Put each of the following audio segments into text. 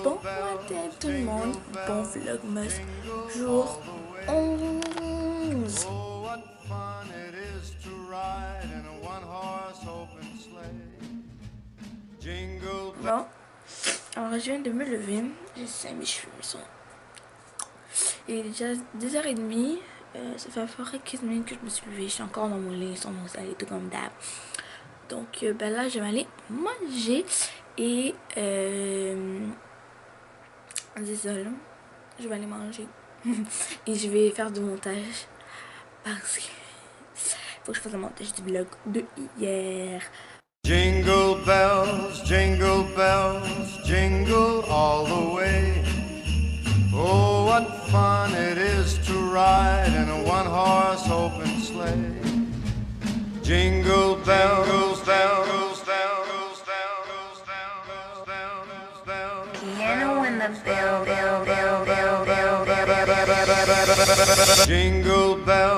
Bon matin tout le monde, bon vlogmas, jour 11. Bon, alors je viens de me lever, j'ai 5 mes cheveux, il est déjà 2h30, ça fait à peu près 15 minutes que je me suis levée, je suis encore dans mon lit, sur mon salé, tout comme d'hab. Donc ben là je vais aller manger et désolé, je vais aller manger et je vais faire du montage parce que faut que je fasse le montage du vlog de hier. Jingle bells, jingle all the way. Oh, what fun it is to ride in a one-horse open sleigh. Jingle bells, bells, bells, bells, bells, bells, bells. Piano in the bell, bell, bell, bell, bell, bell, bell. Jingle bell,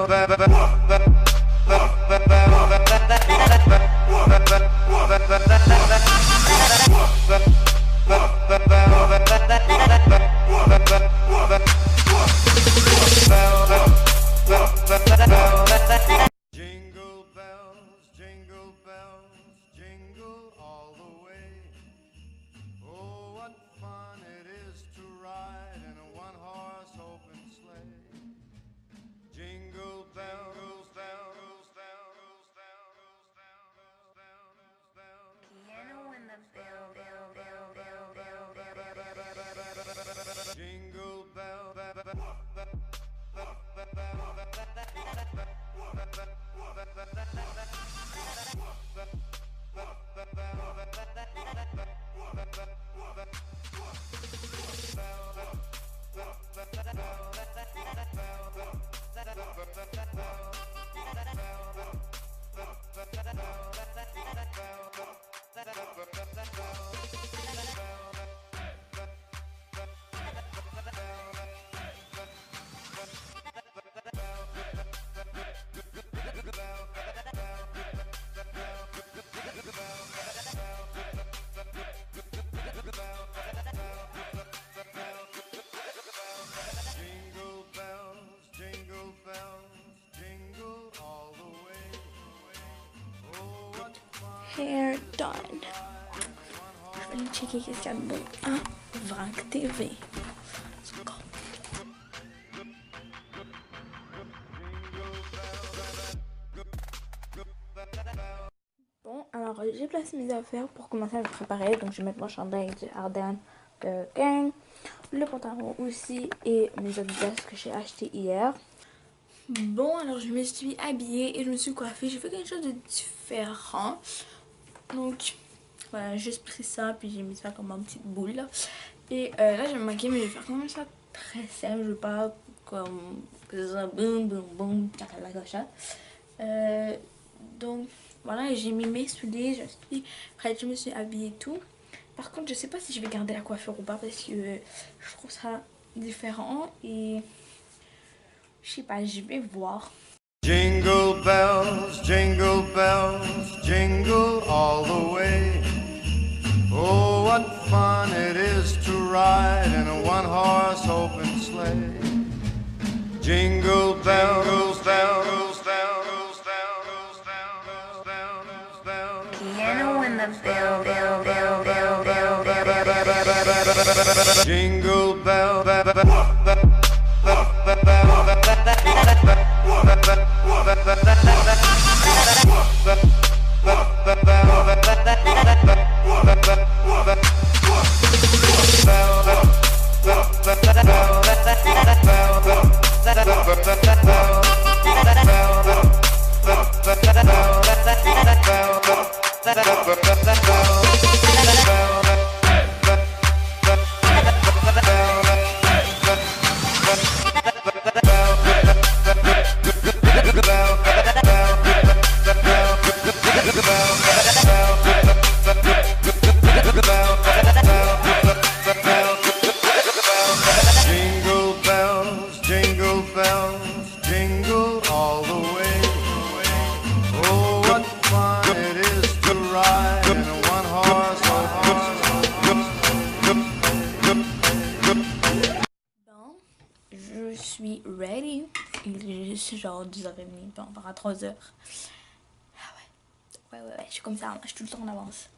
jingle bells, jingle all the way. Oh, what fun it is to ride in a one-horse open sleigh. Jingle bells, bells, bells, bells, bells, bells, bells. Piano in the bell, bell, bell, bell, bell, bell. Jingle bell, jingle bells, jingle all the way. Oh, what fun. Hair done. Je vais aller checker qu'est-ce qu'il y a de bon à Vrac TV. Let's go. Bon, alors j'ai placé mes affaires pour commencer à me préparer. Donc je vais mettre mon chandail de Ardennes de Gang, le pantalon aussi et mes Adidas que j'ai acheté hier. Bon, alors je me suis habillée et je me suis coiffée. J'ai fait quelque chose de différent. Donc voilà, j'ai juste pris ça puis j'ai mis ça comme une petite boule là. Et là je vais me maquiller mais je vais faire quand même ça très simple. Je veux pas comme que ça boum boum boum la gauche. Donc voilà, j'ai mis mes souliers, je suis prête, je me suis habillée et tout. Par contre je sais pas si je vais garder la coiffure ou pas parce que je trouve ça différent et je sais pas, je vais voir. Jingle bells, jingle all the way. Oh, what fun it is to ride in a one-horse open sleigh. Jingle bells, bells, bells, bells, bells, bells, bells. Piano in the bell, bell, bell, bell, bell, bell. Jingle bell, ready. Il est juste genre 2h30, puis on part à 3h. Ah ouais, je suis comme ça, je suis tout le temps en avance.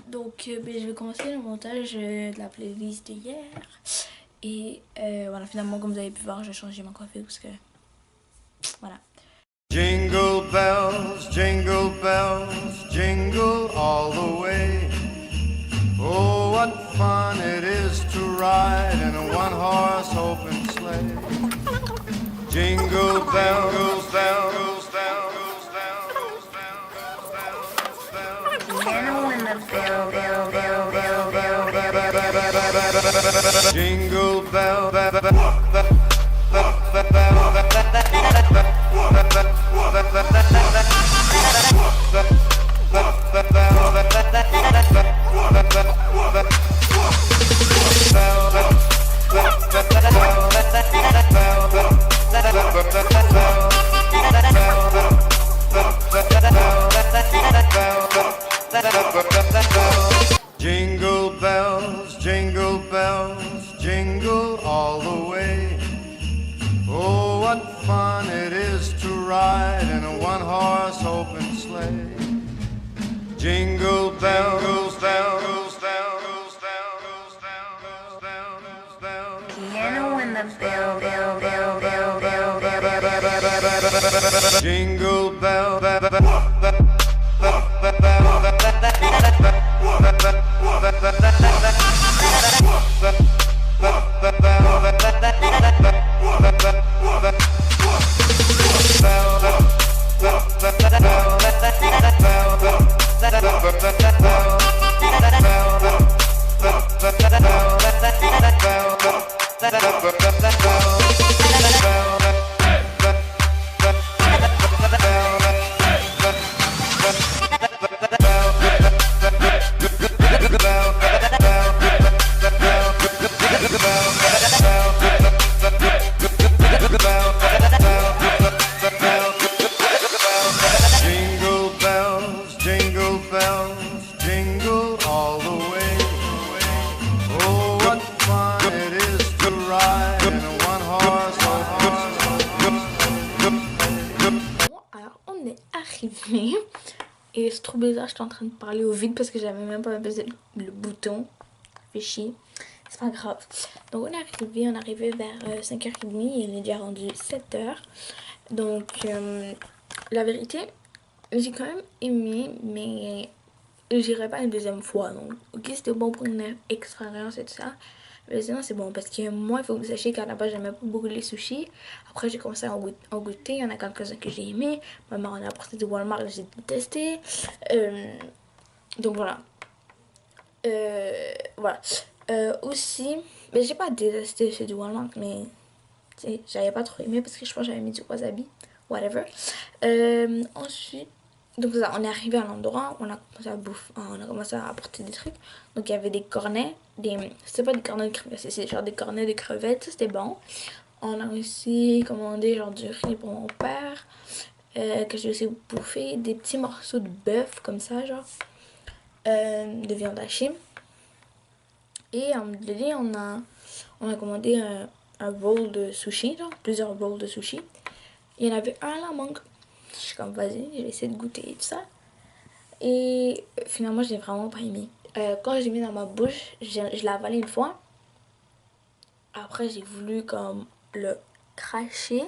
Donc ben, je vais commencer le montage de la playlist d'hier. Et voilà, finalement, comme vous avez pu voir, j'ai changé ma coiffure parce que... Voilà. Jingle bells, jingle all the way. Oh, what fun it is to ride in a one-horse open sleigh. Jingle bells, bells, bells, bells, Piano in the bell. jingle bell. Jingle bells, jingle all the way. Oh, what fun it is to ride in a one-horse open sleigh. Jingle bells, bells, bells, bells, bells, bells, bells. Piano in the bell. Jingle bell. Jingle bells, jingle all the way. Oh, what fun it is to ride in a one-horse open. Bon, alors on est arrivé. Et c'est trop bizarre, j'étais en train de parler au vide parce que j'avais même pas besoin le bouton. Fait chier. C'est pas grave. Donc on est arrivé vers 5h30 et il est déjà rendu 7h. Donc la vérité, j'ai quand même aimé, mais j'irai pas une deuxième fois. Donc ok, c'était bon pour une expérience et tout ça. Mais sinon c'est bon parce que moi il faut que vous sachiez qu'à la base j'aimais pas beaucoup les sushis. Après j'ai commencé à en goûter, il y en a quelques-uns que j'ai aimé. Ma mère en a apporté du Walmart, j'ai détesté. Donc voilà. Voilà. Aussi, mais j'ai pas détesté ceux du Walmart, mais j'avais pas trop aimé parce que je pense que j'avais mis du wasabi, whatever. Ensuite, donc ça, on est arrivé à l'endroit, on a commencé à bouffer, on a commencé à apporter des trucs. Donc il y avait des cornets, c'était pas des cornets de crevettes, c'est genre des cornets de crevettes, c'était bon. On a aussi commandé genre du riz pour mon père, que j'ai aussi bouffé, des petits morceaux de bœuf comme ça, genre, de viande hachée. Et en donné, on a commandé un bowl de sushi, genre plusieurs bowls de sushi. Il y en avait un à la mangue. Je suis comme, vas-y, je vais essayer de goûter et tout ça. Et finalement, j'ai vraiment pas aimé. Quand j'ai mis dans ma bouche, je l'ai avalé une fois. Après, j'ai voulu comme le cracher.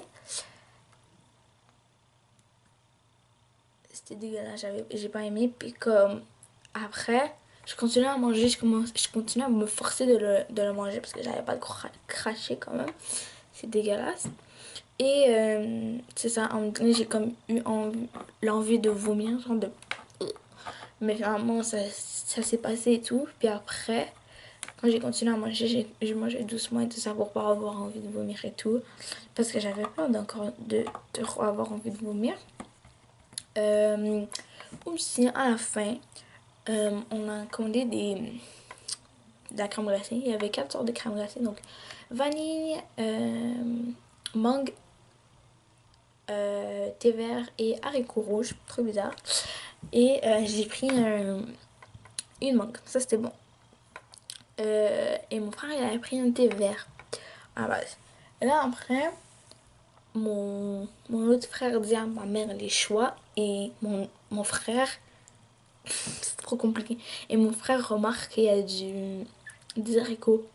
C'était dégueulasse, j'ai pas aimé. Puis comme après, je continuais à manger, je continuais à me forcer de le manger parce que j'avais pas de cracher quand même. C'est dégueulasse. Et c'est ça, à un moment donné, j'ai comme eu l'envie de vomir, genre de... Mais finalement, ça s'est passé et tout. Puis après, quand j'ai continué à manger, je mangeais doucement et tout ça pour pas avoir envie de vomir et tout. Parce que j'avais peur encore de avoir envie de vomir. Aussi, à la fin, on a commandé de la crème glacée. Il y avait 4 sortes de crème glacée. Donc, vanille, mangue, thé vert et haricots rouges. Trop bizarre. Et j'ai pris une mangue. Ça, c'était bon. Et mon frère, il avait pris un thé vert à la base. Et là, après, mon autre frère dit à ma mère les choix et mon frère, c'est trop compliqué, et mon frère remarque qu'il y a des haricots.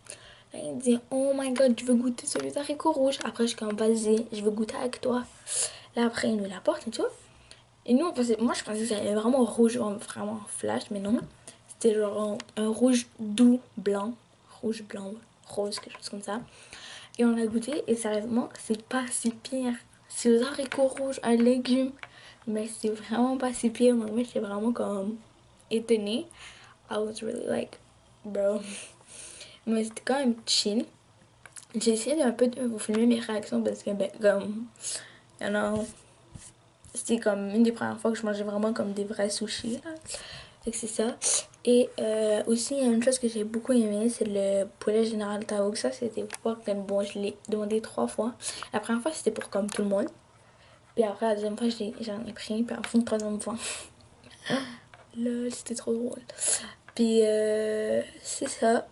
Là, il dit oh my god, je veux goûter celui d'haricots rouges. Après je suis comme vas-y, je veux goûter avec toi. Là après il nous l'apporte et tout. Et nous moi je pensais que ça allait vraiment rouge, vraiment flash, mais non. C'était genre un rouge doux blanc, rouge blanc rose, quelque chose comme ça. Et on l'a goûté et sérieusement c'est pas si pire. C'est aux haricots rouges, un légume, mais c'est vraiment pas si pire. Donc moi j'étais vraiment comme étonnée. I was really like bro. Mais c'était quand même chill. J'ai essayé un peu de vous filmer mes réactions parce que ben comme you know, c'était comme une des premières fois que je mangeais vraiment comme des vrais sushis là. Fait que c'est ça. Et aussi, il y a une chose que j'ai beaucoup aimé, c'est le poulet général Tao. Ça, c'était fucking bon. Je l'ai demandé 3 fois. La première fois, c'était pour comme tout le monde. Puis après, la deuxième fois, j'en ai pris. Puis après, une troisième fois. Lol, c'était trop drôle. Puis c'est ça.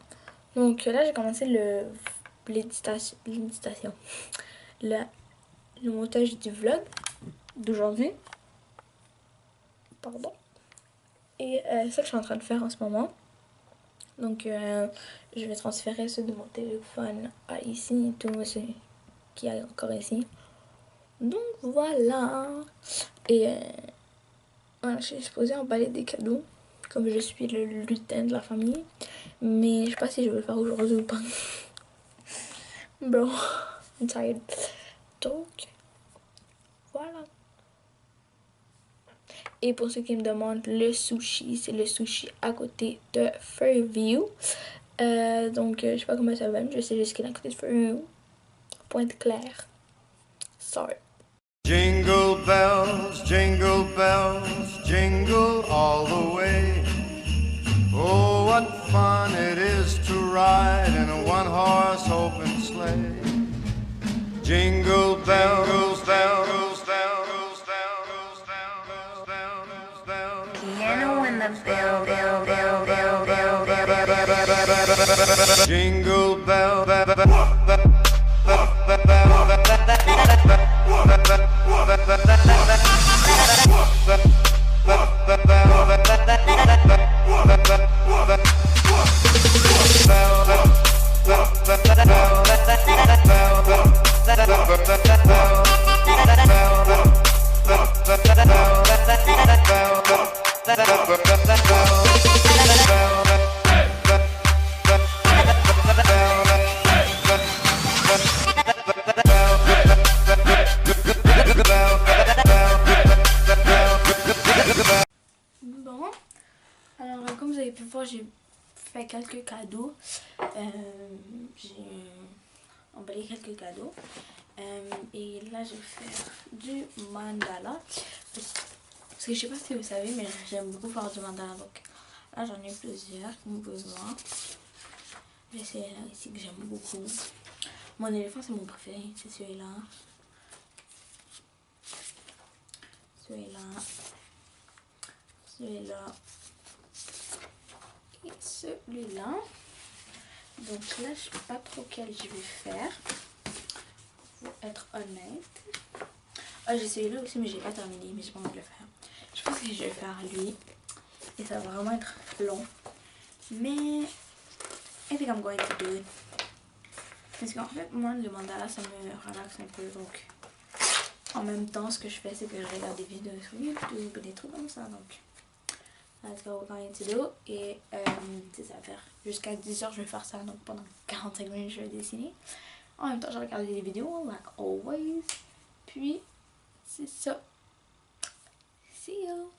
Donc là, j'ai commencé l'éditation. Le montage du vlog d'aujourd'hui. Pardon. Et c'est ça que je suis en train de faire en ce moment. Donc je vais transférer ceux de mon téléphone à ici et tout ce qui est encore ici. Donc voilà. Et voilà, je suis supposée emballer des cadeaux. Comme je suis le lutin de la famille. Mais je sais pas si je vais le faire aujourd'hui ou pas. Bro, I'm tired. Donc voilà. Et pour ceux qui me demandent, le sushi, c'est le sushi à côté de Fairview. Donc, je sais pas comment ça va, je sais juste qu'il est à côté de Fairview. Pointe-Claire. Sorry. Jingle bells, jingle all the way. Oh, what fun it is to ride in a one-horse open sleigh. Jingle bells, bells, bells, bells, bells, bells, bells. Piano in the bill. Jingle bell, Bon, alors comme vous avez pu voir, j'ai fait quelques cadeaux. J'ai emballé quelques cadeaux. Et là, je vais faire du mandala. Parce que je sais pas si vous savez, mais j'aime beaucoup faire du mandala. Donc là, j'en ai plusieurs, comme vous pouvez voir. J'ai celui-là ici que j'aime beaucoup. Mon éléphant, c'est mon préféré. C'est celui-là. Celui-là. Celui-là. Et celui-là. Donc là, je sais pas trop quel je vais faire. Pour être honnête. Ah, j'ai celui-là aussi, mais j'ai pas terminé. Mais j'ai pas envie de le faire. Je pense que je vais faire lui. Et ça va vraiment être long. Mais I think I'm going to do it. Parce qu'en fait, moi, le mandala, ça me relaxe un peu. Donc, en même temps, ce que je fais, c'est que je regarde des vidéos sur YouTube, des trucs comme ça. Donc, let's go, we're going to do. Et ça va faire jusqu'à 10 h, je vais faire ça. Donc, pendant 45 minutes, je vais dessiner. En même temps, je regarde des vidéos, like always. Puis, c'est ça. See you.